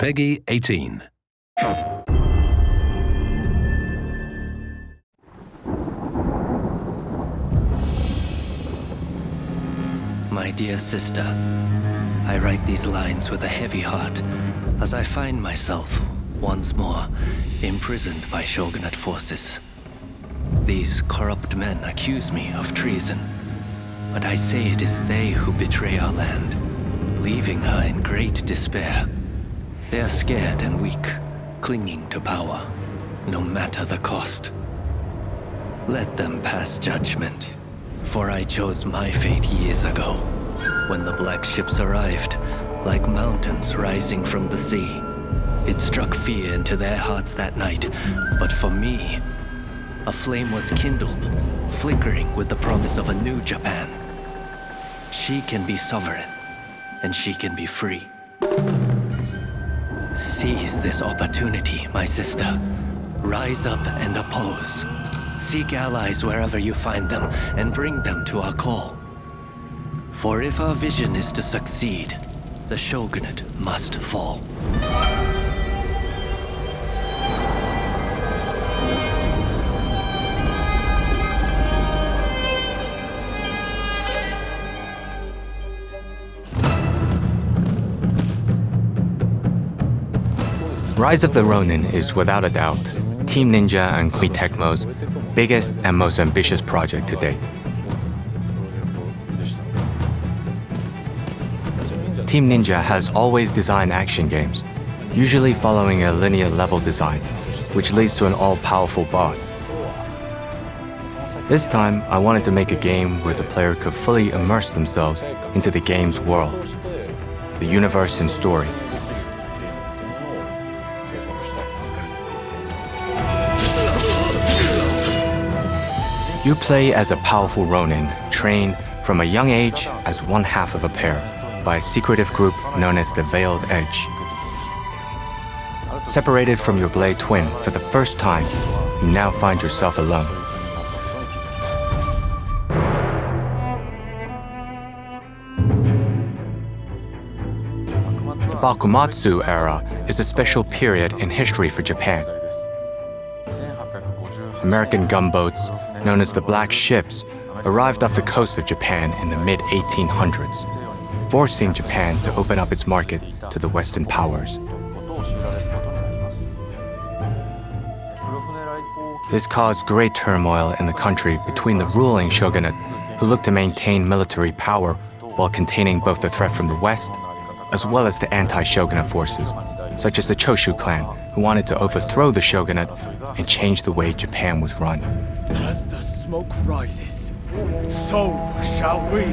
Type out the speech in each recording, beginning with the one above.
Peggy 18. My dear sister, I write these lines with a heavy heart as I find myself, once more, imprisoned by shogunate forces. These corrupt men accuse me of treason, but I say it is they who betray our land, leaving her in great despair. They are scared and weak, clinging to power, no matter the cost. Let them pass judgment, for I chose my fate years ago, when the black ships arrived, like mountains rising from the sea. It struck fear into their hearts that night, but for me, a flame was kindled, flickering with the promise of a new Japan. She can be sovereign, and she can be free. Seize this opportunity, my sister. Rise up and oppose. Seek allies wherever you find them, and bring them to our call. For if our vision is to succeed, the shogunate must fall. Rise of the Ronin is without a doubt Team Ninja and Koei Tecmo's biggest and most ambitious project to date. Team Ninja has always designed action games, usually following a linear level design, which leads to an all-powerful boss. This time, I wanted to make a game where the player could fully immerse themselves into the game's world, the universe and story. You play as a powerful Ronin, trained from a young age as one half of a pair by a secretive group known as the Veiled Edge. Separated from your blade twin for the first time, you now find yourself alone. The Bakumatsu era is a special period in history for Japan. American gunboats, known as the Black Ships, arrived off the coast of Japan in the mid-1800s, forcing Japan to open up its market to the Western powers. This caused great turmoil in the country between the ruling shogunate, who looked to maintain military power while containing both the threat from the West, as well as the anti-shogunate forces, such as the Choshu clan, who wanted to overthrow the shogunate and change the way Japan was run. As the smoke rises, so shall we.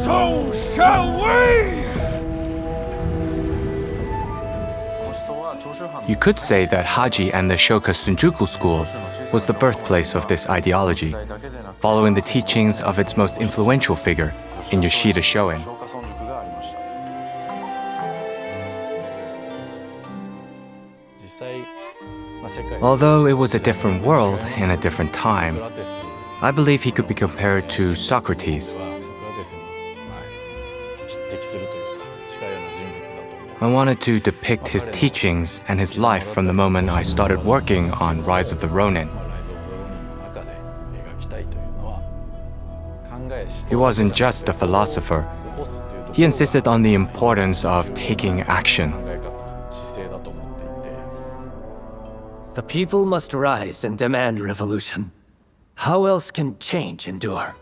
So shall we! You could say that Haji and the Shoka Shinjuku school was the birthplace of this ideology, following the teachings of its most influential figure in Yoshida Shoin. Although it was a different world in a different time, I believe he could be compared to Socrates. I wanted to depict his teachings and his life from the moment I started working on Rise of the Ronin. He wasn't just a philosopher. He insisted on the importance of taking action. The people must rise and demand revolution. How else can change endure?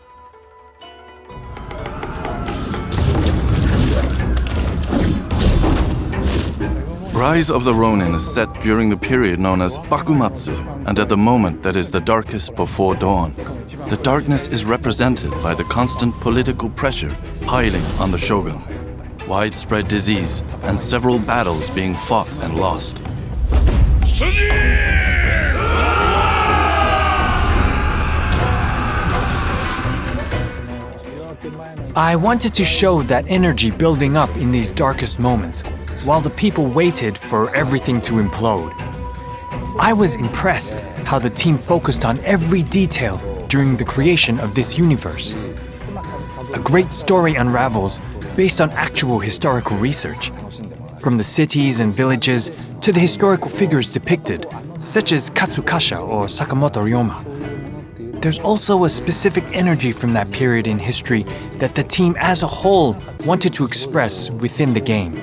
Rise of the Ronin is set during the period known as Bakumatsu, and at the moment that is the darkest before dawn. The darkness is represented by the constant political pressure piling on the shogun, widespread disease, and several battles being fought and lost. I wanted to show that energy building up in these darkest moments, while the people waited for everything to implode. I was impressed how the team focused on every detail during the creation of this universe. A great story unravels based on actual historical research. from the cities and villages to the historical figures depicted, such as Katsukasha or Sakamoto Ryoma. There's also a specific energy from that period in history that the team as a whole wanted to express within the game.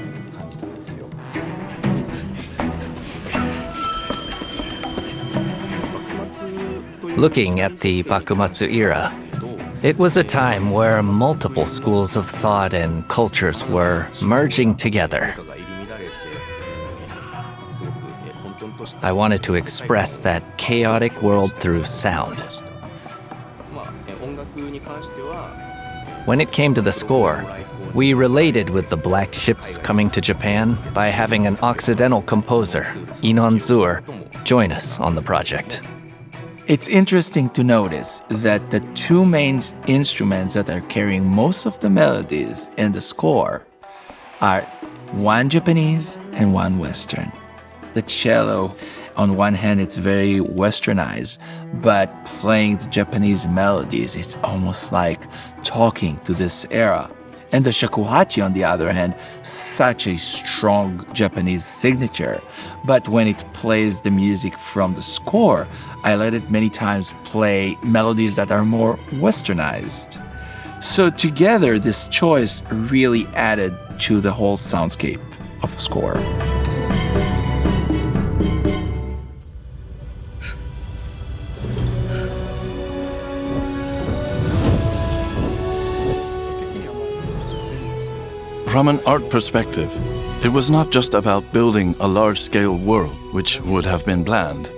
Looking at the Bakumatsu era, it was a time where multiple schools of thought and cultures were merging together. I wanted to express that chaotic world through sound. When it came to the score, we related with the black ships coming to Japan by having an Occidental composer, Inon Zur, join us on the project. It's interesting to notice that the two main instruments that are carrying most of the melodies in the score are one Japanese and one Western. The cello, on one hand, it's very westernized, but playing the Japanese melodies, it's almost like talking to this era. And the shakuhachi, on the other hand, such a strong Japanese signature. But when it plays the music from the score, I let it many times play melodies that are more westernized. So together, this choice really added to the whole soundscape of the score. From an art perspective, it was not just about building a large-scale world, which would have been planned.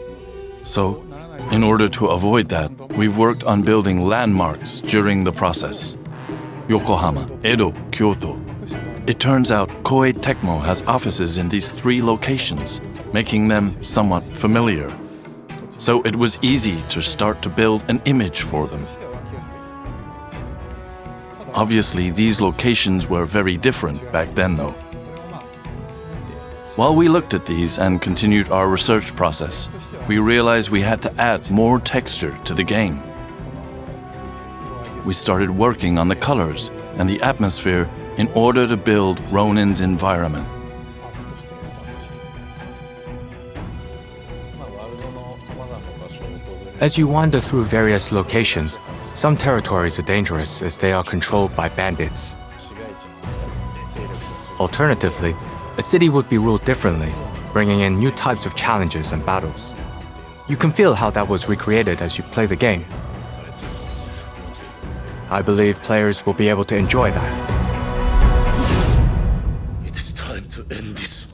So, in order to avoid that, we've worked on building landmarks during the process. Yokohama, Edo, Kyoto. It turns out Koei Tecmo has offices in these three locations, making them somewhat familiar. So it was easy to start to build an image for them. Obviously, these locations were very different back then, though. While we looked at these and continued our research process, we realized we had to add more texture to the game. We started working on the colors and the atmosphere in order to build Ronin's environment. As you wander through various locations, some territories are dangerous as they are controlled by bandits. Alternatively, a city would be ruled differently, bringing in new types of challenges and battles. You can feel how that was recreated as you play the game. I believe players will be able to enjoy that. It is time to end this.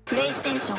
PlayStation